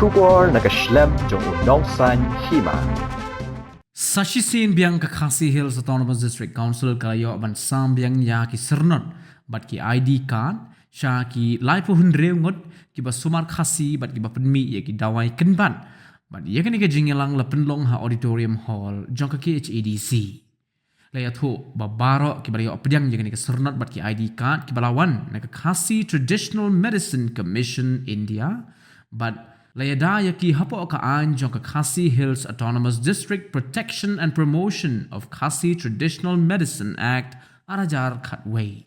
Shubor na kashlem jong unongsan hima. Sashisin biang ke Khasi Hills Autonomous District Council kalayo ban sam biang ya ki sernot bat ki ID card sha ki lai pu hundreu ngot ki ba sumar khasi bat ki ba penmi ya ki dawai kenban bat ya kan ke jingelang la penlong ha auditorium hall jong ke HADC laya thu ba baro ki ba yo pediang je ke sernot bat ki ID card ki balawan na ke Khasi Traditional Medicine Commission India but Layada yaki hapo ka anjong ka Khasi Hills Autonomous District Protection and Promotion of Khasi Traditional Medicine Act arajar khatway.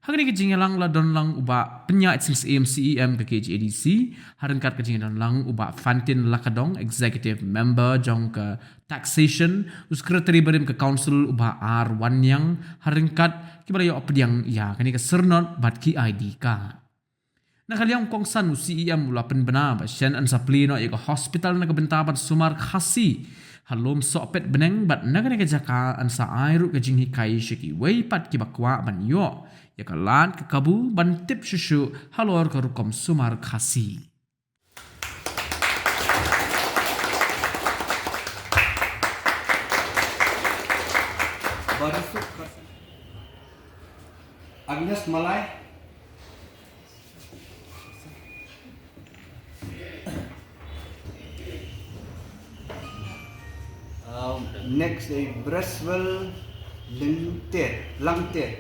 Hagani ki jingelang la don lang uba penya itsings AMCEM ka KHADC haran kat ka jingelang lang uba Fantin Lakadong Executive Member jong ka Taxation Secretary barim ka Council uba R1 yang haran kat ki balayo apdiang ya kani ka sernot bat ki ID ka. Nakaliang kongsan CEM mula penbena basyan an saplino ika hospital na kabentapan sumar Khasi halom sopet beneng bat nagane ka jaka an sa airu ka jinghi kai shiki weipat ki bakwa ban yo ya kalan ka kabu ban tip shushu halor ka rukom sumar Khasi. Agnes Malay. Next is Braswell Langter.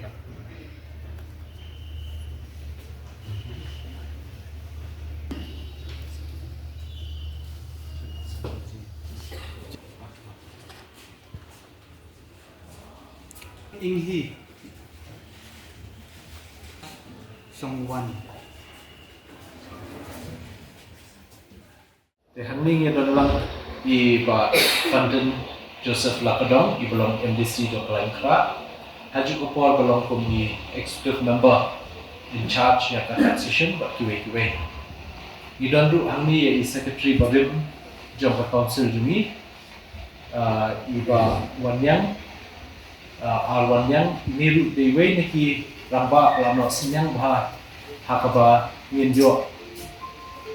Inghi Songwan. Hangning yang dalam di Fantin Joseph Lakadong di belong MDC do Kelangkra. Haji Kupol belong di executive member in charge ya taxation but kiwe. Idandu hangni ya secretary barim jong council jumi. Iba wanyang R1 niru dewe neki ramba lamno senyang bah hakaba nginjo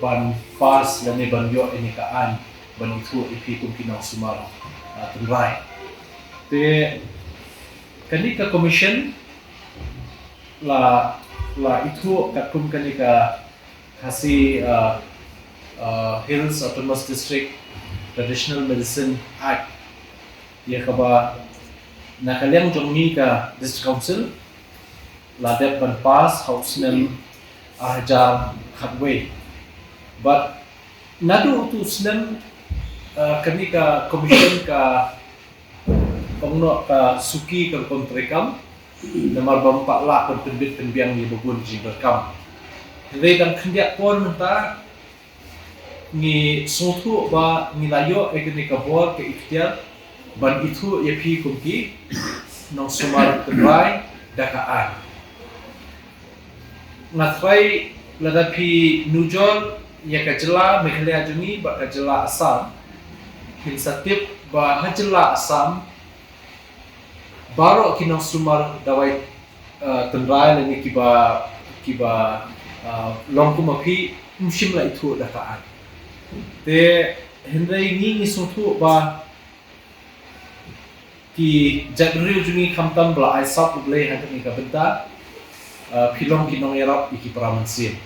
ban pas lani banyo ini kaan ban itu ipi kumkinang sumar tunrai te kanika commission la itu kakum kanika Khasi Hills Autonomous District Traditional Medicine Act ya kaba nakaliang jongmi ka district council la dep ban pas house nem ajar khatway but nadu tu snem kanika commission ka pengno ka suki ka kontrekam namar bampak la penbit penbiang ni bugun ji berkam re dan khendiak pon menta ni sotu ba ni layo kanika bor ke ikhtiar ban itu yapi kumki nong sumar tendrai dakaan ngatrai ladapi nujol ya kajela Meghalaya jumi ba kajela Assam inisiatif ba hajela Assam baro kinong sumar dawai tendrai leni kiba longkum api mushimla itu dakaan te hendrai ni sotu ba ki jadriu jumi kamtam bla aisap ublei hangni ka benta pilong kinong yarap iki pramansin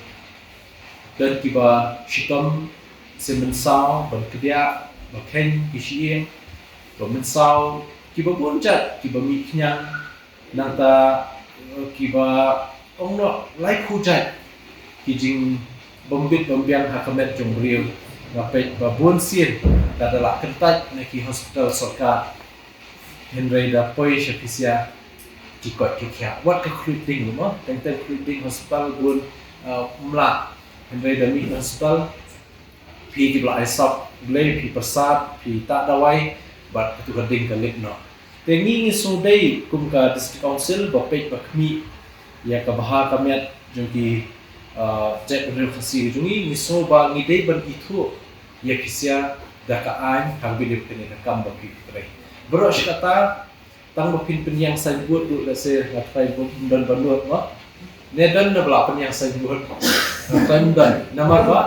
dan kiba shitam semensau berkedia baken kishiem bermensau kiba bunjat kiba miknyang nanta kiba ongno like hujat kijing bombit bombiang hakamet jongbriu ngapet babun sin dadala kentat neki hospital sarkar Henry da poi shafisia tikot kikya wat ka creating mo tenten creating hospital bun mla Henry da mi hospital pi kibla aisap blay pi persat pi tak dawai bat tu kading kalik no tengi sudai kum ka district council bapek bakmi ya ka baha kamiat jogi cek bener Khasi jungi miso ba ngidei ban itu ya kisia dakaan hangbi de kene kam bapi prai Beros kata tang bapin penyang saya buat dulu lase ngatai dan banut mah. Nedan na bela penyang saya buat. Klaim dan nama ba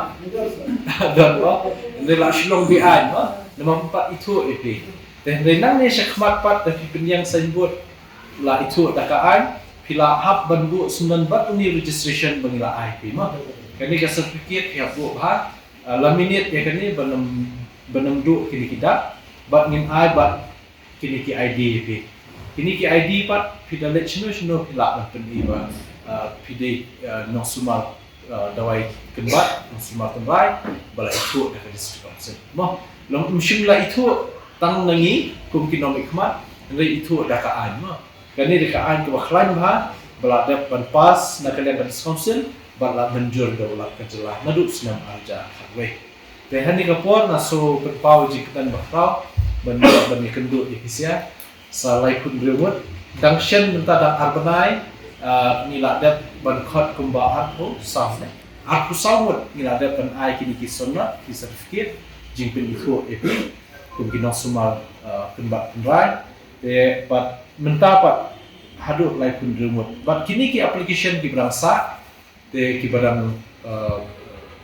dan ba nila silong bian ba nama 4 itu EP dan renang ni syakmat pat tapi penyang signboard la itu dakaan pila hab banbu sunan bat ni registration bangila IP ma kani ka certificate ya bu ha laminate ya kani benam du kini kita bat ngin ai bat kini ki ID EP kini ki ID pat pila no pila ban pendi ba pide no sumal dawai kembat no sumal kembai bala itu dah district council ma long umshimla itu tang nangi kum kinomik mat ngai itu dakaan ma kani dakaan ke baklan ba bala dap ban pas nak kalian council bala menjur daulat kejelah naduk senam arja we tehan ni kapor na so penpau jikatan bakrau ban kendu ipisia salai kun remut dangchen menta dang arbanai nila dap ban khot kumba arpo safne arpo sawut nila dap ban ai kini kisonna ki certificate jingpin itu epi kumkino sumal kembat penrai de bat menta pat haduh lai pun remote bat kini ki application ki berangsa de ki barang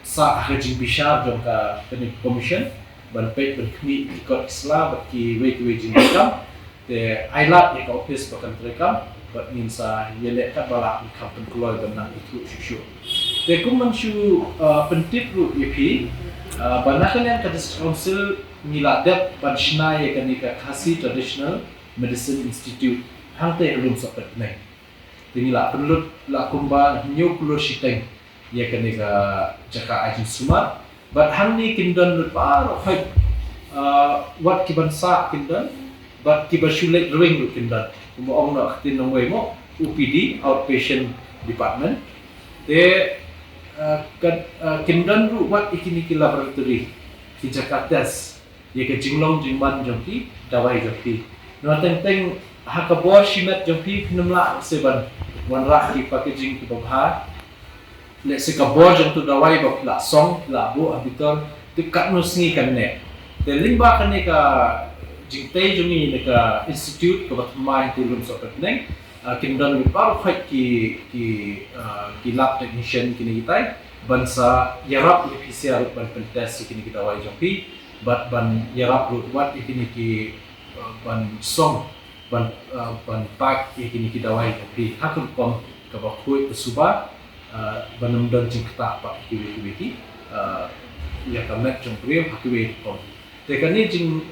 sa hajing bishar jom ka kini commission ban pay ban kini ikot isla bat ki we jing kam de ailat ya ka office bakan terekam bat min sa yele ka bala company keluar dan itu shushu de kum manshu pentip ru EP banakan yang ka council miladat panshna ya kani ka Khasi Traditional Medicine Institute hangte belum sapat nai tinila penulut la kumba new kulur shiteng ya kani ka jaka ajin sumar but hangni kindon lut par fight what kibansa kindon but kibashulek ring lut kindon kumba ong na tin nong way mo UPD outpatient department de kindon ru what ikini ki laboratory ki Jakartas ye ke jinglong jingban jongki dawai jongki no teng hakabo shimet jongki pnumla seban wan rak ki packaging ki babha le se kabo jong tu dawai ba la song la bu abitor tikat no sngi kan ne te lingba kan ne ka jingtei jongi ne ka institute ko batmai ti lum so petneng kindon mi par fight ki lab technician kini kitai bansa yarap PCR ban test kini kita wai jongki but ban yarap root what ikini ki ban song ban pak ikini ki dawai tapi hakun kom ka ba khoi suba banam dan jingta pa ki ya kamet jong priyo hakwe kom te kani jing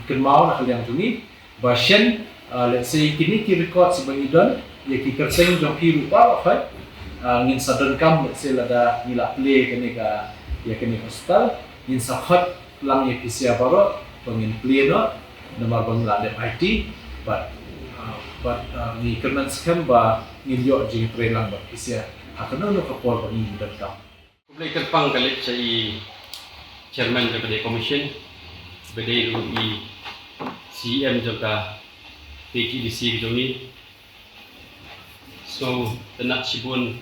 pen mau na kaliang tuni ba shen let's say kini ki record sebagai don ya ki kerseng jong pi rupa fa ngin sadon kam let's say lada nila play kani ka ya kani hospital in sahat lang episia baro pengin play no nomor bangla de IT but ni kenan scam ba ngin yo jing prelang ba episia akan no kapol ba ni datam public terpang kalit sa chairman sa kada commission bede i CM jaka PGDC gidoni so tenak sibun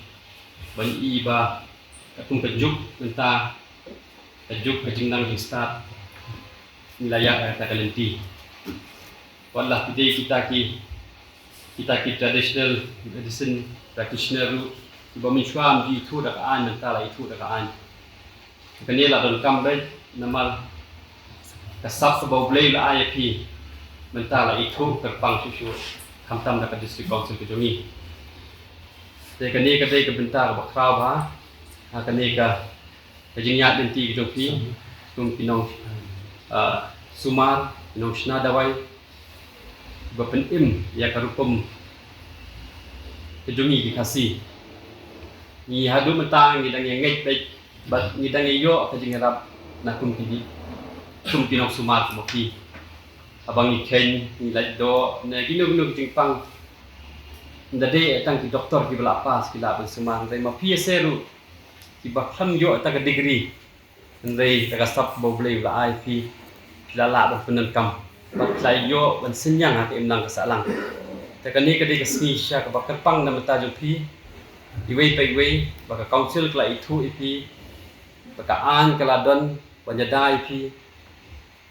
ban iba katong kajuk menta tajuk kajing nang start wilayah Takalenti. Wallah today kita ki traditional medicine practitioner ru iba minshwam di itu dakaan mentala itu dakaan. Kanila don kam dai namal kasap sa bawblay la IAP mentala itu terpang susu kamtam da district council ke jongi. Te kani ka dai ka bentar ba kraw ba kani ka kajing yat denti gitu pi tung pinong sumar pinong shna dawai bapen im ya karupum kejungi di Khasi ni hadu mentang ni dang ngej baik bat ni dang yo kajing rap na kum pidi tum pinong sumar mo pi abang ni ken ni lai do na ginu jing pang ndade tang ki doktor ki bala pas ki la ban sumang dai ma PSL tiba kham yo ta ka degree ndai ta ka stop boblei la IP lala ba penan kam ba plai yo ban senyang ha em nang ka salang ta ka ni ka de ka sni sha ka ba pang na mata jo pi iwei pai wei ba ka council kla itu IP ba ka an kala don banyada IP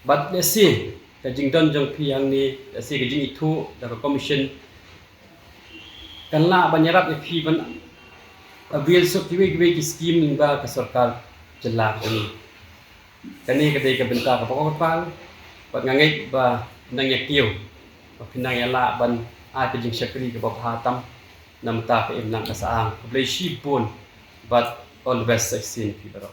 but lesi ka jingdon jong pi yang ni lesi ka jing itu da ka commission kan la banyarap IP ban abil sok kiwe ki scheme ning ba ka sarkar jelak kani kadai ka benta ka pokok pal ba ngangai ba nang yakiu ba pinang yala ban a ka jing syakri ka ba hatam nam ta ka imnang ka saang blai shi pun but all the best success in people